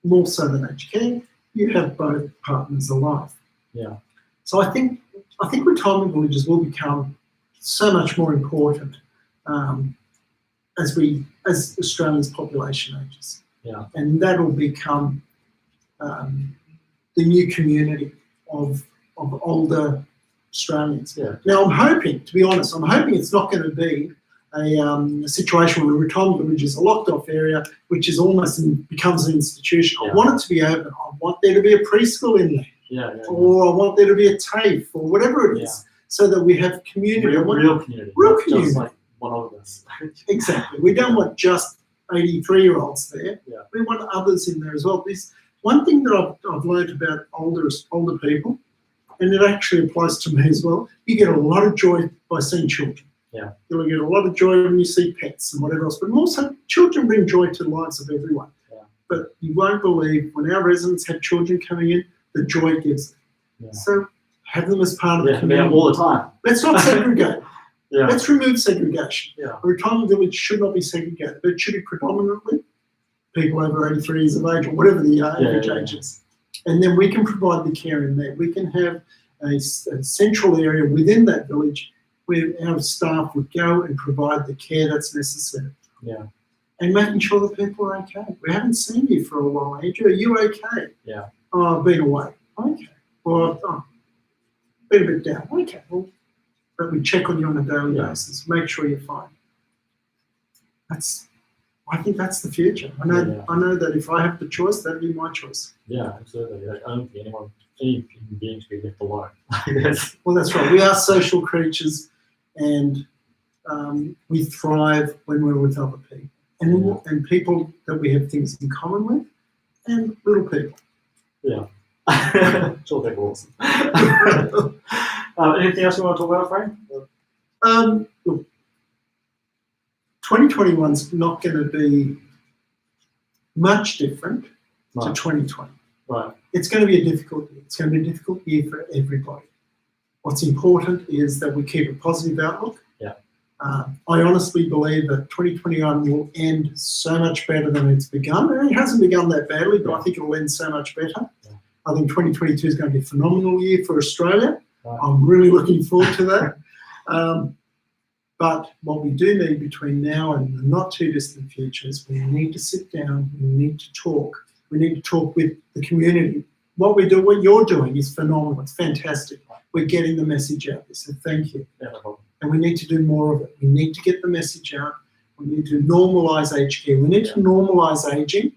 more so than aged care, you have both partners alive. Yeah. So I think retirement villages will become so much more important as Australia's population ages. Yeah. And that'll become the new community of older Australians. Yeah. Now I'm hoping, to be honest, it's not going to be a situation where a retirement village is a locked off area, which is almost becomes an institution. Yeah. I want it to be open. I want there to be a preschool in there. Or I want there to be a TAFE or whatever it is, so that we have community. Real community. Real community. Just like one of us. Exactly. We don't want just 83-year-olds there. Yeah. We want others in there as well. One thing that I've learned about older people, and it actually applies to me as well, you get a lot of joy by seeing children. Yeah. You'll get a lot of joy when you see pets and whatever else, but also children bring joy to the lives of everyone. Yeah. But you won't believe when our residents have children coming in, the joy it gives them. Yeah. So have them as part of the community. All the time. Let's not segregate. Yeah. Let's remove segregation. Yeah. A retirement village should not be segregated, but it should be predominantly people over 83 years of age or whatever the average age is. And then we can provide the care in there. We can have a central area within that village where our staff would go and provide the care that's necessary. Yeah. And making sure that people are okay. We haven't seen you for a while, Andrew. Are you okay? Yeah. Oh, I've been away. Okay. Well, been a bit down. Okay. Well, but we check on you on a daily basis. Make sure you're fine. I think that's the future. I know that if I have the choice, that'd be my choice. Yeah, absolutely. I don't think any human being should be left alone. Well, that's right. We are social creatures, and we thrive when we're with other people. And people that we have things in common with, and little people. Yeah. Sure, they're awesome. Anything else you want to talk about, Frank? Look, 2021's not going to be much different to 2020. Right. It's going to be a difficult year. It's going to be a difficult year for everybody. What's important is that we keep a positive outlook. Yeah. I honestly believe that 2021 will end so much better than it's begun. And it hasn't begun that badly, but I think it will end so much better. Yeah. I think 2022 is going to be a phenomenal year for Australia. Right. I'm really looking forward to that. But what we do need between now and the not too distant future is we need to sit down, we need to talk. We need to talk with the community. What you're doing is phenomenal. It's fantastic. We're getting the message out there, so thank you. Yeah, no problem. And we need to do more of it. We need to get the message out. We need to normalise aged care. We need to normalise ageing.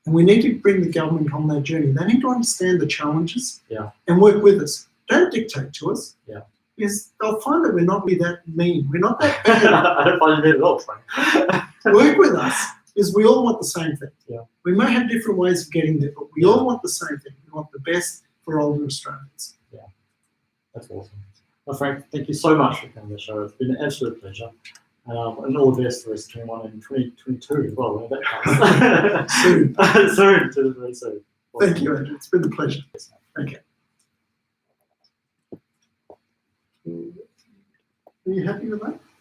And we need to bring the government on that journey. They need to understand the challenges and work with us. Don't dictate to us. Yeah. Because they'll find that we're not that mean. We're not that bad. I don't find you mean at all, Frank. Work with us, because we all want the same thing. Yeah. We may have different ways of getting there, but we all want the same thing. We want the best for older Australians. Yeah, that's awesome. Well, Frank, thank you so much for coming to the show. It's been an absolute pleasure. And all the best for us 21 and 2022 as well. When that comes. Soon. Soon, very soon. Awesome. Thank you, Andrew. It's been a pleasure. Thank you. Are you happy with that?